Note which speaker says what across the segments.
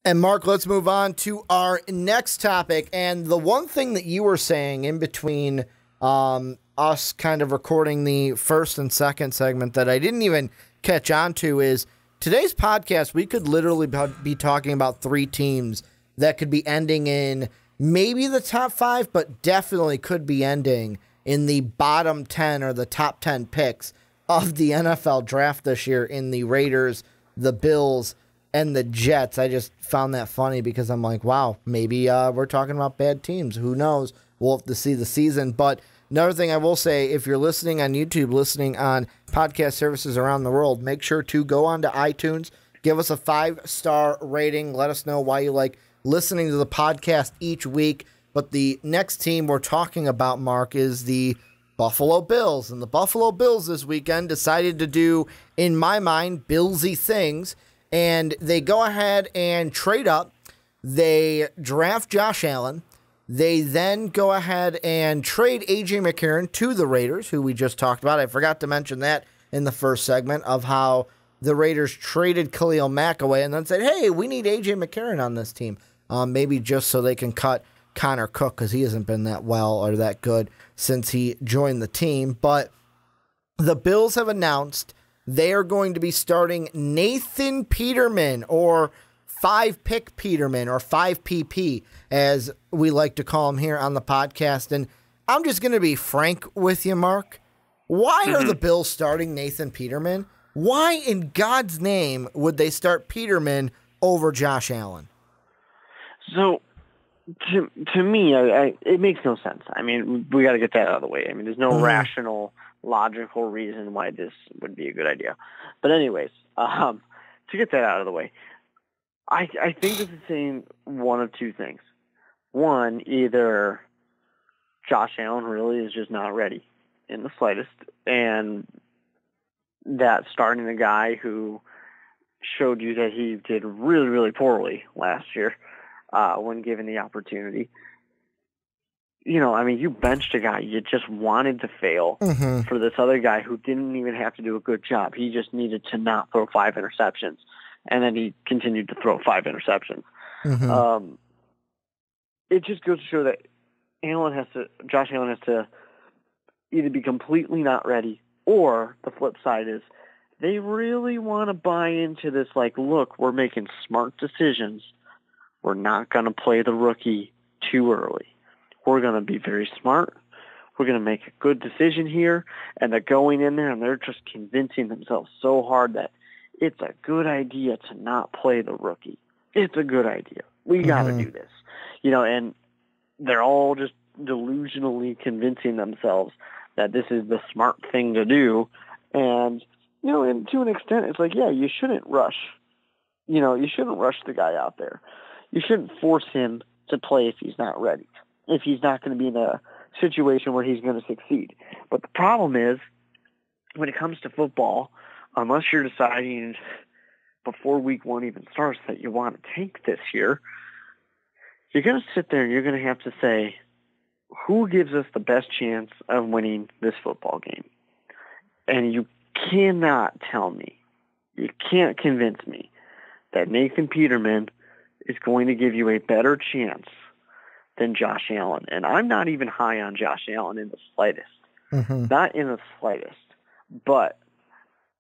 Speaker 1: And Mark, let's move on to our next topic. And the one thing that you were saying in between us kind of recording the first and second segment that I didn't even catch on to is today's podcast, we could literally be talking about three teams that could be ending in maybe the top five, but definitely could be ending in the bottom 10 or the top 10 picks of the NFL draft this year in the Raiders, the Bills, and the Jets. I just found that funny because I'm like, wow, maybe we're talking about bad teams. Who knows? We'll have to see the season. But another thing I will say, if you're listening on YouTube, listening on podcast services around the world, make sure to go onto iTunes, give us a 5-star rating. Let us know why you like listening to the podcast each week. But the next team we're talking about, Mark, is the Buffalo Bills. And the Buffalo Bills this weekend decided to do, in my mind, Billsy things. And they go ahead and trade up. They draft Josh Allen. They then go ahead and trade A.J. McCarron to the Raiders, who we just talked about. I forgot to mention that in the first segment of how the Raiders traded Khalil Mack away and then said, hey, we need A.J. McCarron on this team. Maybe just so they can cut Connor Cook because he hasn't been that well or that good since he joined the team. But the Bills have announced they are going to be starting Nathan Peterman, or 5-pick Peterman, or 5PP, as we like to call him here on the podcast. And I'm just going to be frank with you, Mark. Why are the Bills starting Nathan Peterman? Why in God's name would they start Peterman over Josh Allen?
Speaker 2: So, to me, it makes no sense. I mean, we got to get that out of the way. I mean, there's no rational, logical reason why this would be a good idea. But anyways, to get that out of the way, I think this is saying one of two things. One, either Josh Allen really is just not ready in the slightest, and that starting a guy who showed you that he did really, really poorly last year when given the opportunity. You know, I mean, you benched a guy you just wanted to fail for this other guy who didn't even have to do a good job. He just needed to not throw 5 interceptions, and then he continued to throw 5 interceptions. It just goes to show that Josh Allen has to either be completely not ready, or the flip side is they really want to buy into this, like, look, we're making smart decisions. We're not going to play the rookie too early. We're going to be very smart. We're going to make a good decision here. And they're going in there and they're just convincing themselves so hard that it's a good idea to not play the rookie. It's a good idea. We got to do this. You know, and they're all just delusionally convincing themselves that this is the smart thing to do. And, you know, and to an extent, it's like, yeah, you shouldn't rush. You know, you shouldn't rush the guy out there. You shouldn't force him to play if he's not ready, if he's not going to be in a situation where he's going to succeed. But the problem is, when it comes to football, unless you're deciding before week 1 even starts that you want to tank this year, you're going to sit there and you're going to have to say, who gives us the best chance of winning this football game? And you cannot tell me, you can't convince me that Nathan Peterman is going to give you a better chance than Josh Allen. And I'm not even high on Josh Allen in the slightest. Not in the slightest. But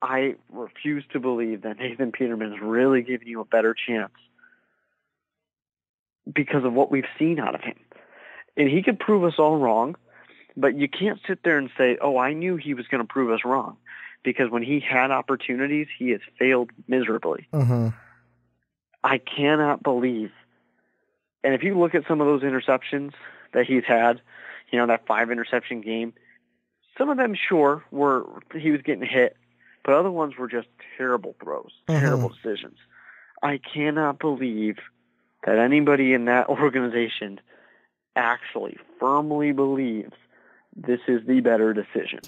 Speaker 2: I refuse to believe that Nathan Peterman is really giving you a better chance because of what we've seen out of him. And he could prove us all wrong, but you can't sit there and say, oh, I knew he was going to prove us wrong. Because when he had opportunities, he has failed miserably. I cannot believe. And if you look at some of those interceptions that he's had, you know, that 5-interception game, some of them, sure, he was getting hit, but other ones were just terrible throws, terrible decisions. I cannot believe that anybody in that organization actually firmly believes this is the better decision.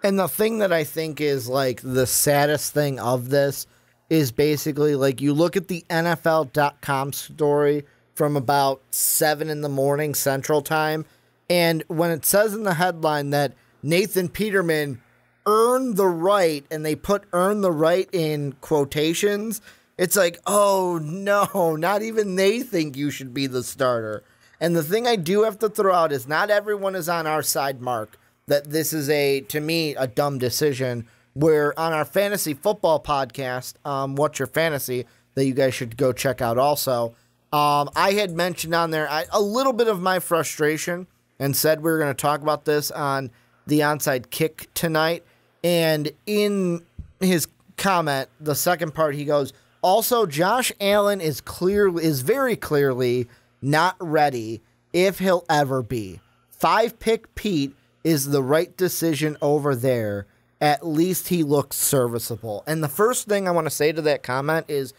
Speaker 1: And the thing that I think is, like, the saddest thing of this is basically, like, you look at the NFL.com story from about 7 in the morning Central Time, and when it says in the headline that Nathan Peterman earned the right, and they put earn the right in quotations, It's like, oh, no, not even they think you should be the starter. And the thing I do have to throw out is not everyone is on our side, Mark, that this is, to me, a dumb decision. Where on our fantasy football podcast, What's Your Fantasy, that you guys should go check out also, I had mentioned on there a little bit of my frustration and said we were going to talk about this on the Onside Kick tonight. And in his comment, the second part, he goes, also, Josh Allen is very clearly not ready if he'll ever be. 5-pick Pete is the right decision over there. At least he looks serviceable. And the first thing I want to say to that comment is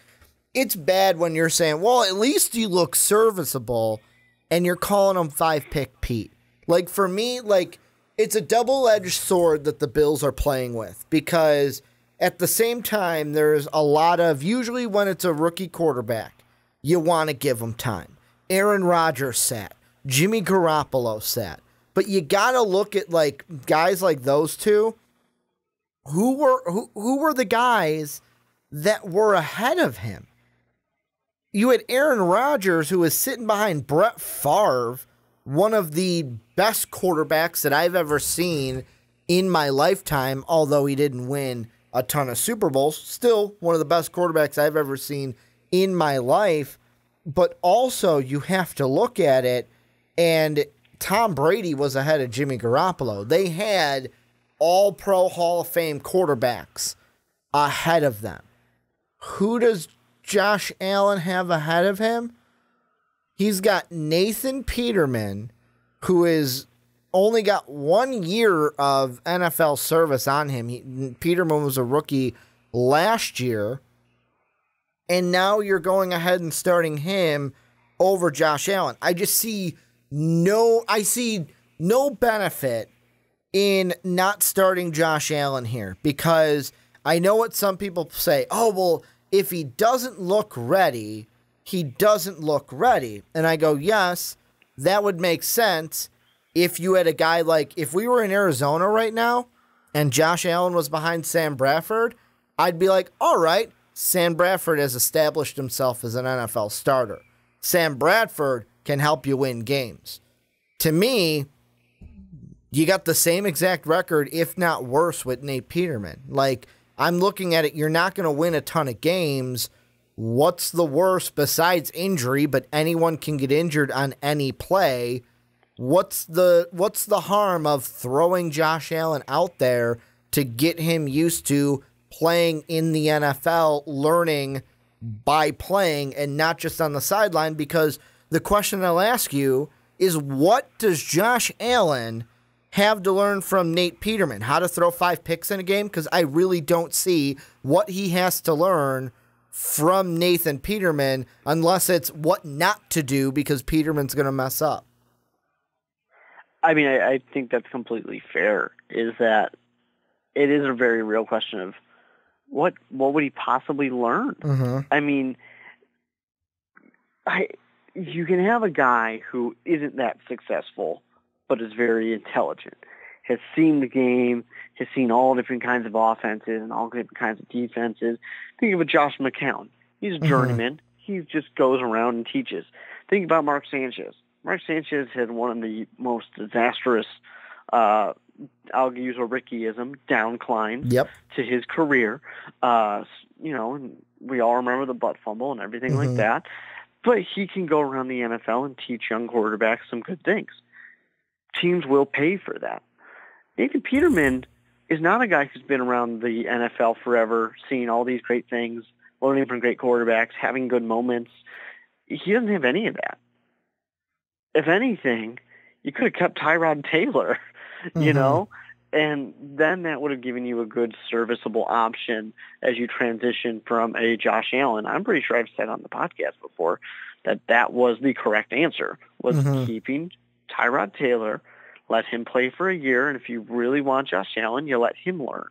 Speaker 1: it's bad when you're saying, well, at least you look serviceable, and you're calling him 5-pick Pete. Like, for me, like, it's a double-edged sword that the Bills are playing with, because at the same time, there's a lot of, usually when it's a rookie quarterback, you want to give him time. Aaron Rodgers sat. Jimmy Garoppolo sat. But you got to look at, like, guys like those two. Who were the guys that were ahead of him? You had Aaron Rodgers, who was sitting behind Brett Favre, one of the best quarterbacks that I've ever seen in my lifetime, although he didn't win a ton of Super Bowls. Still one of the best quarterbacks I've ever seen in my life. But also, you have to look at it, and Tom Brady was ahead of Jimmy Garoppolo. They had All-Pro Hall of Fame quarterbacks ahead of them. Who does Josh Allen have ahead of him? He's got Nathan Peterman, who is only got 1 year of NFL service on him. Peterman was a rookie last year, and now you're going ahead and starting him over Josh Allen. I see no benefit in not starting Josh Allen here, because I know what some people say. Oh, well, if he doesn't look ready, he doesn't look ready. And I go, yes, that would make sense if you had a guy like, if we were in Arizona right now and Josh Allen was behind Sam Bradford, I'd be like, all right, Sam Bradford has established himself as an NFL starter. Sam Bradford can help you win games. To me, you got the same exact record, if not worse, with Nate Peterman. Like, I'm looking at it, you're not going to win a ton of games. What's the worst besides injury? But anyone can get injured on any play. What's the harm of throwing Josh Allen out there to get him used to playing in the NFL, learning by playing and not just on the sideline? Because the question I'll ask you is, what does Josh Allen have to learn from Nate Peterman? How to throw 5 picks in a game? Because I really don't see what he has to learn from Nathan Peterman, unless it's what not to do because Peterman's going to mess up.
Speaker 2: I mean, I think that's completely fair, is that it is a very real question of what would he possibly learn?
Speaker 1: Mm-hmm.
Speaker 2: I mean, you can have a guy who isn't that successful but is very intelligent, has seen the game, has seen all different kinds of offenses and all different kinds of defenses. Think of a Josh McCown. He's a journeyman. He just goes around and teaches. Think about Mark Sanchez. Mark Sanchez had one of the most disastrous, I'll use a Rickyism, downcline to his career. And we all remember the butt fumble and everything like that. But he can go around the NFL and teach young quarterbacks some good things. Teams will pay for that. Nathan Peterman is not a guy who's been around the NFL forever, seeing all these great things, learning from great quarterbacks, having good moments. He doesn't have any of that. If anything, you could have kept Tyrod Taylor, you know, and then that would have given you a good serviceable option as you transition from a Josh Allen. I'm pretty sure I've said on the podcast before that was the correct answer, was keeping Tyrod Taylor, let him play for a year, and if you really want Josh Allen, you let him learn.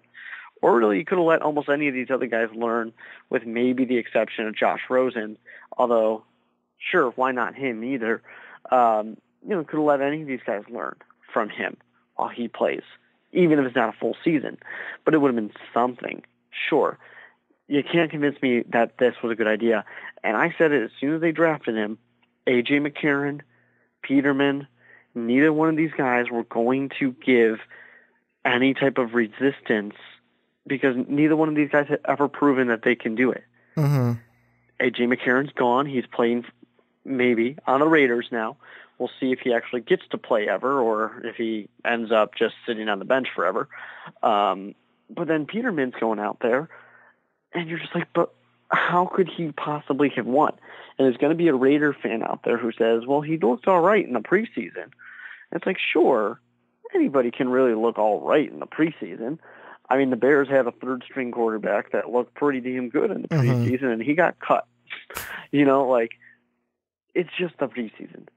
Speaker 2: Or really, you could have let almost any of these other guys learn, with maybe the exception of Josh Rosen, although, sure, why not him either? Could have let any of these guys learn from him while he plays, even if it's not a full season. But it would have been something. Sure, you can't convince me that this was a good idea. And I said it as soon as they drafted him. A.J. McCarron, Peterman, neither one of these guys were going to give any type of resistance because neither one of these guys had ever proven that they can do it.
Speaker 1: Mm-hmm.
Speaker 2: A.J. McCarron's gone. He's playing maybe on the Raiders now. We'll see if he actually gets to play ever or if he ends up just sitting on the bench forever. But then Peterman's going out there, and you're just like, but how could he possibly have won? And there's going to be a Raider fan out there who says, well, he looked all right in the preseason. And it's like, sure, anybody can really look all right in the preseason. I mean, the Bears had a third-string quarterback that looked pretty damn good in the preseason, and he got cut. It's just the preseason.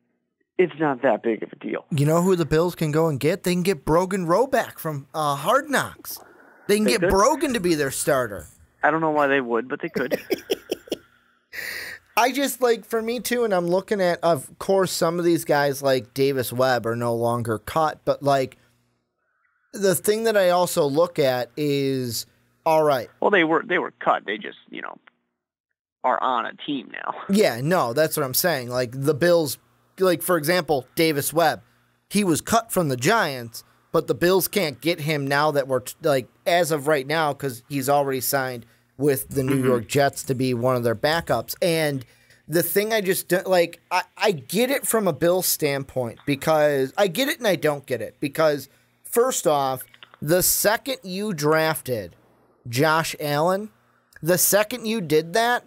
Speaker 2: It's not that big of a deal.
Speaker 1: You know who the Bills can go and get? They can get Brogan Roback from Hard Knocks. They can get Brogan to be their starter.
Speaker 2: I don't know why they would, but they could.
Speaker 1: I just, for me too, and I'm looking at, of course, some of these guys like Davis Webb are no longer cut, but, the thing that I also look at is, all right.
Speaker 2: Well, they were cut. They just, are on a team now.
Speaker 1: Yeah, no, that's what I'm saying. The Bills, for example, Davis Webb, he was cut from the Giants, but the Bills can't get him now that we're, as of right now, because he's already signed with the New York Jets to be one of their backups. And the thing I just don't, I get it from a Bills standpoint because I get it and I don't get it because, first off, the second you drafted Josh Allen, the second you did that,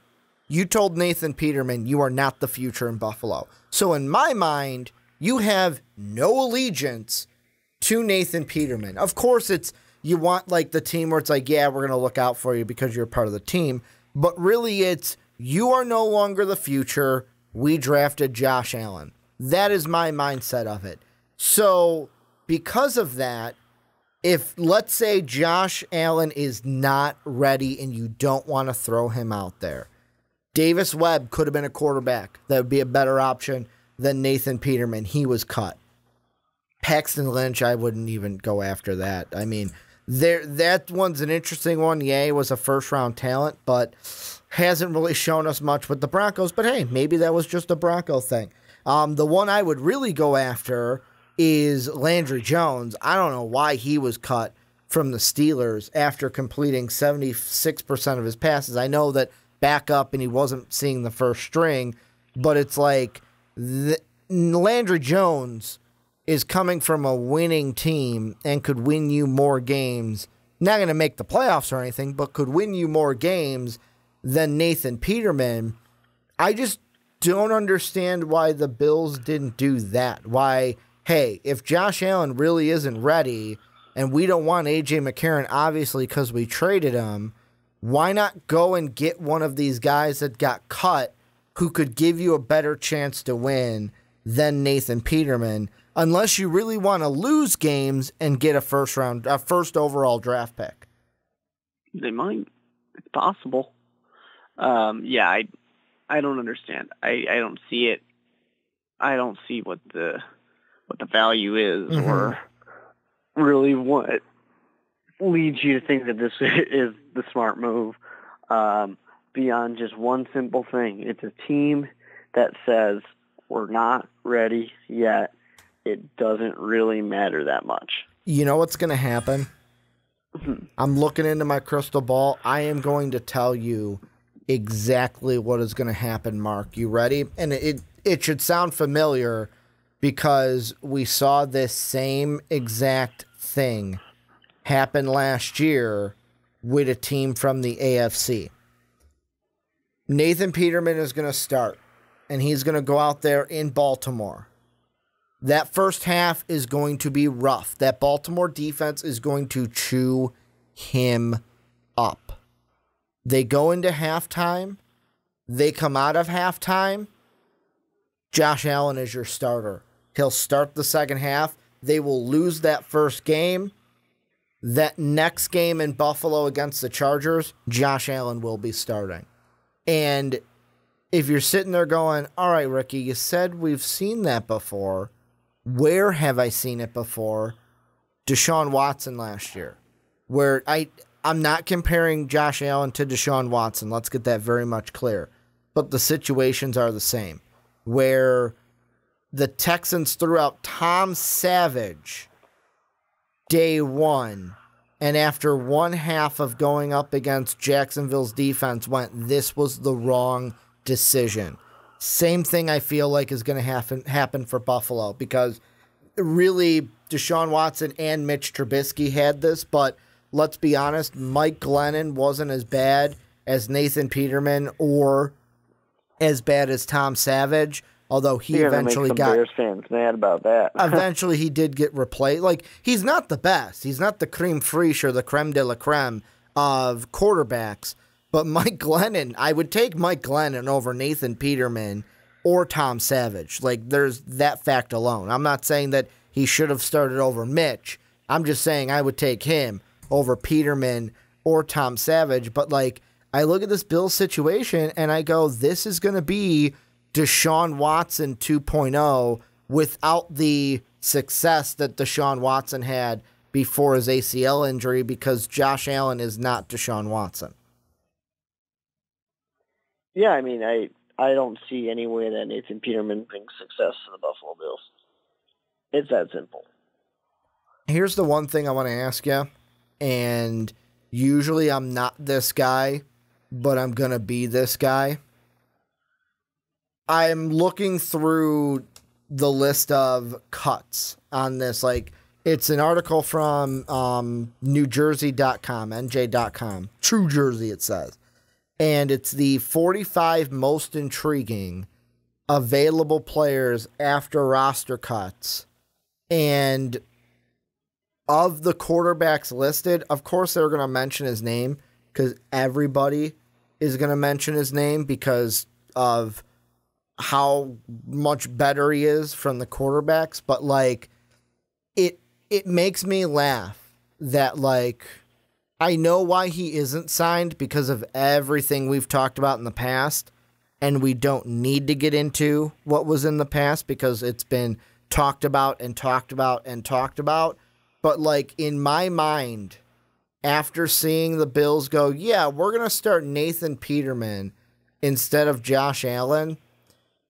Speaker 1: you told Nathan Peterman you are not the future in Buffalo. So in my mind, you have no allegiance to Nathan Peterman. Of course, you want the team where it's yeah, we're going to look out for you because you're part of the team. But really it's you are no longer the future. We drafted Josh Allen. That is my mindset of it. So because of that, if let's say Josh Allen is not ready and you don't want to throw him out there, Davis Webb could have been a quarterback. That would be a better option than Nathan Peterman. He was cut. Paxton Lynch, I wouldn't even go after that. I mean, that one's an interesting one. Yeah, he was a first-round talent, but hasn't really shown us much with the Broncos. But hey, maybe that was just a Bronco thing. The one I would really go after is Landry Jones. I don't know why he was cut from the Steelers after completing 76% of his passes. I know that back up and he wasn't seeing the first string, but it's Landry Jones is coming from a winning team and could win you more games. Not going to make the playoffs or anything, but could win you more games than Nathan Peterman. I just don't understand why the Bills didn't do that. Why, hey, if Josh Allen really isn't ready and we don't want A.J. McCarron, obviously, because we traded him, why not go and get one of these guys that got cut who could give you a better chance to win than Nathan Peterman, unless you really want to lose games and get a first overall draft pick?
Speaker 2: They might. It's possible. I don't understand. I don't see it. I don't see what the value is or really what leads you to think that this is the smart move beyond just one simple thing. It's a team that says we're not ready yet. It doesn't really matter that much.
Speaker 1: You know what's going to happen? I'm looking into my crystal ball. I am going to tell you exactly what is going to happen, Mark. You ready? And it should sound familiar because we saw this same exact thing happen last year with a team from the AFC. Nathan Peterman is going to start, and he's going to go out there in Baltimore. That first half is going to be rough. That Baltimore defense is going to chew him up. They go into halftime. They come out of halftime. Josh Allen is your starter. He'll start the second half. They will lose that first game. That next game in Buffalo against the Chargers, Josh Allen will be starting. And if you're sitting there going, all right, Ricky, you said we've seen that before. Where have I seen it before? Deshaun Watson last year, where I I'm not comparing Josh Allen to Deshaun Watson. Let's get that very much clear. But the situations are the same, where the Texans threw out Tom Savage day one, and after one half of going up against Jacksonville's defense went, this was the wrong decision. Same thing I feel like is going to happen for Buffalo, because really Deshaun Watson and Mitch Trubisky had this, but let's be honest, Mike Glennon wasn't as bad as Nathan Peterman or as bad as Tom Savage, although he eventually got
Speaker 2: Bears fans mad about that.
Speaker 1: Eventually he did get replaced. Like, he's not the best. He's not the creme fraiche or the creme de la creme of quarterbacks. But Mike Glennon, I would take Mike Glennon over Nathan Peterman or Tom Savage. Like, there's that fact alone. I'm not saying that he should have started over Mitch. I'm just saying I would take him over Peterman or Tom Savage. But, like, I look at this Bills situation and I go, this is going to be Deshaun Watson 2.0 without the success that Deshaun Watson had before his ACL injury, because Josh Allen is not Deshaun Watson.
Speaker 2: Yeah, I mean, I don't see any way that Nathan Peterman brings success to the Buffalo Bills. It's that simple.
Speaker 1: Here's the one thing I want to ask you, and usually I'm not this guy, but I'm going to be this guy. I'm looking through the list of cuts on this. Like, it's an article from NewJersey.com, NJ.com. True Jersey, it says. And it's the 45 most intriguing available players after roster cuts. And of the quarterbacks listed, of course they're going to mention his name, because everybody is going to mention his name because of how much better he is from the quarterbacks. But, like, it makes me laugh that, like, I know why he isn't signed because of everything we've talked about in the past, and we don't need to get into what was in the past because it's been talked about and talked about and talked about. But, like, in my mind, after seeing the Bills go, yeah, we're going to start Nathan Peterman instead of Josh Allen,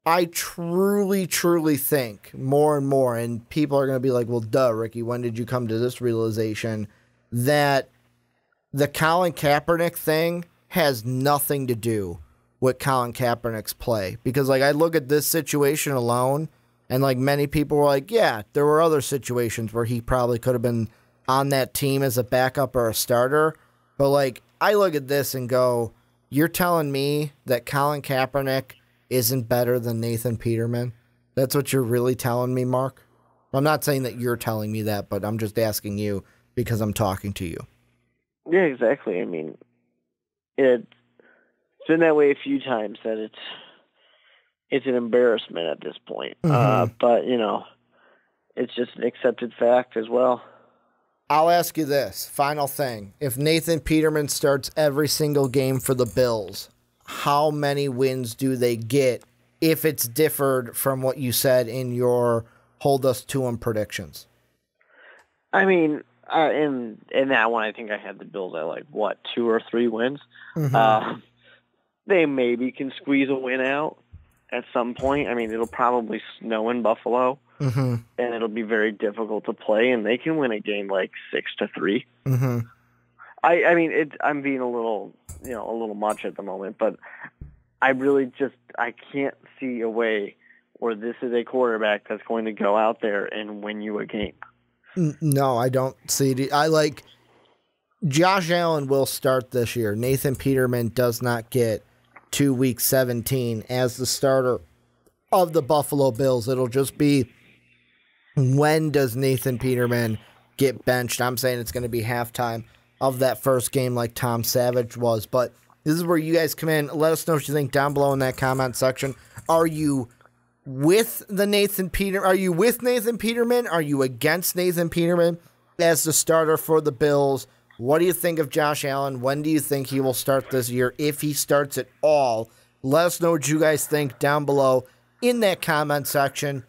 Speaker 1: I truly, truly think more and more, and people are going to be like, well, duh, Ricky, when did you come to this realization, that the Colin Kaepernick thing has nothing to do with Colin Kaepernick's play. Because, like, I look at this situation alone, and, like, many people were like, yeah, there were other situations where he probably could have been on that team as a backup or a starter. But, like, I look at this and go, you're telling me that Colin Kaepernick isn't better than Nathan Peterman? That's what you're really telling me, Mark? I'm not saying that you're telling me that, but I'm just asking you because I'm talking to you.
Speaker 2: Yeah, exactly. I mean, it's been that way a few times that it's an embarrassment at this point.
Speaker 1: Mm-hmm.
Speaker 2: But, you know, it's just an accepted fact as well.
Speaker 1: I'll ask you this, final thing. If Nathan Peterman starts every single game for the Bills, how many wins do they get if it's differed from what you said in your hold us to him predictions?
Speaker 2: I mean, in that one, I think I had the Bills at, like, 2 or 3 wins.
Speaker 1: Mm-hmm.
Speaker 2: They maybe can squeeze a win out at some point. I mean, it'll probably snow in Buffalo,
Speaker 1: mm-hmm.
Speaker 2: and it'll be very difficult to play, and they can win a game like 6-3.
Speaker 1: Mm-hmm.
Speaker 2: I mean, I'm being a little much at the moment, but I really I can't see a way where this is a quarterback that's going to go out there and win you a game.
Speaker 1: No, I don't see it. Josh Allen will start this year. Nathan Peterman does not get to week 17 as the starter of the Buffalo Bills. It'll just be, when does Nathan Peterman get benched? I'm saying it's going to be halftime of that first game like Tom Savage was. But this is where you guys come in. Let us know what you think down below in that comment section. Are you with Nathan Peterman? Are you with Nathan Peterman? Are you against Nathan Peterman as the starter for the Bills? What do you think of Josh Allen? When do you think he will start this year, if he starts at all? Let us know what you guys think down below in that comment section.